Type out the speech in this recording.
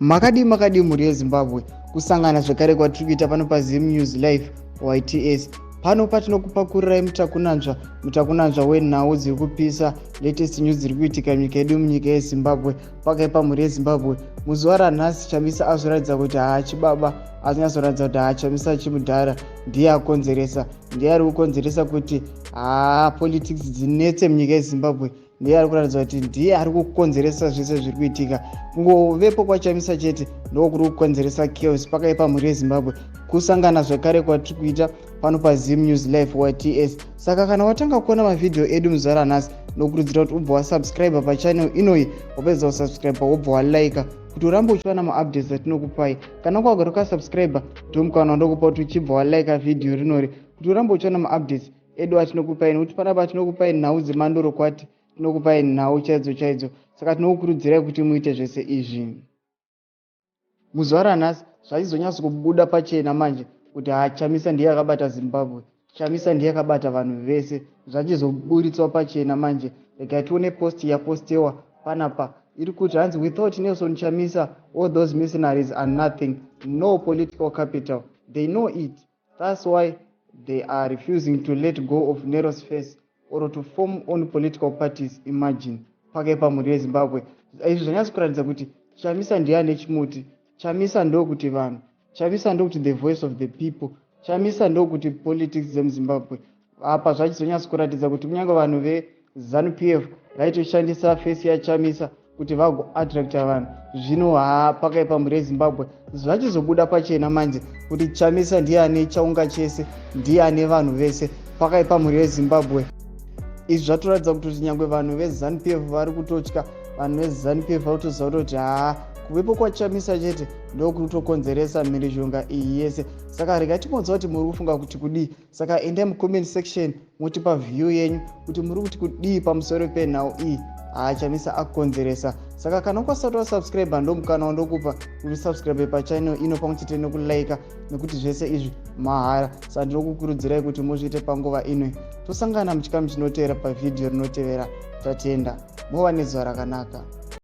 Makadi mhuri yeZimbabwe kusangana zvakare kwatiri kuita pano paZim News Live YTS. Pano patinokupakurai mutakunanzva wenhau dziri kupisa latest news dziri kuitika munyika yedu munyika yeZimbabwe pakaipa mhuri yeZimbabwe. Muzuva ranhasi Chamisa azoratidza kuti haachibaba, azonyatsoratidza kuti Chamisa chimudhara ndiye akonzeresa, ndiye ari kukonzeresa kuti politics dzinetse munyika yeZimbabwe, ndiye ari kuratidza kuti ndiye ari kukonzeresa zvese zviri kuitika. Kungovepo kwaChamisa chete ndokuri kukonzeresa chaos pakaipa mhuri yeZimbabwe. Kusangana zvakare kwatiri kuita pano paZim News Live YTS. Saka kana watanga kuona mavhidhiyo edu muzuva ranhasi, nokurudzira kuti ubva wasubscribe pachannel inoyi, wapedza kusubscribe wobva walike kuti urambe uchiwana maupdates atinokupai. Kana kwagara ukasubscribe ndomukana ndokupa kuti uchibva walike vhidhiyo rinori kuti urambe uchiwana maupdates edu atinokupai, nekuti panapa tinokupai nhau dzemandoro kwati, tinokupai nhau chaidzo. Saka tinokukurudzirai kuti muite zvese izvi. Muzuva ranhasi zvachizonyatsokubuda pachena manje kuti Chamisa ndiye akabata Zimbabwe, Chamisa ndiye akabata vanhu vese. Zvachizoburitswa pachena manje. Rega tione post yapostewa panapa iri kuti hanzi without Nelson Chamisa all those mercenaries are nothing, no political capital. They know it. That's why they are refusing to let go of Nero's face or to form own political parties. Imagine pakaipa mhuri yeZimbabwe. Izvi zvanyatsokuratidza kuti Chamisa ndiye ane chimuti. Chamisa ndokuti vanhu, Chamisa ndokuti the voice of the people, Chamisa ndokuti politics dzemuZimbabwe. Apa zvachizonyatsokuratidza kuti kunyange vanhu veZanu PF vaitoshandisa face yaChamisa kuti vagoattracta vanhu. Zvino pakaipa mhuri yeZimbabwe zvachizobuda pachena manje kuti Chamisa ndiye ane chaunga chese, ndiye ane vanhu vese pakaipa mhuri yeZimbabwe. Izvi zvatoratidza kuti nyangwe vanhu veZanu PF vari kutotya, vanhu veZanu PF vari kutoziva kuti kuvepo kwaChamisa chete ndokuri kutokonzeresa mhirizhonga iyi yese. Saka rega timbonzwa kuti muri kufunga kuti kudii. Saka endai mucomment section motipa view yenyu kuti muri kuti kudii pamusoro penhau iyi Chamisa akukonzeresa. Saka kana ukasati wasubscribe ndomukana wandokupa kuti subscribe pachannel ino pamwe chete nekulike, nekuti zvese izvi mahara. Saka ndinokukurudzirai kuti muzviite panguva ino. Tosangana muchikamu chinotevera pavhidhiyo rinotevera. Tatenda muva nezuva rakanaka.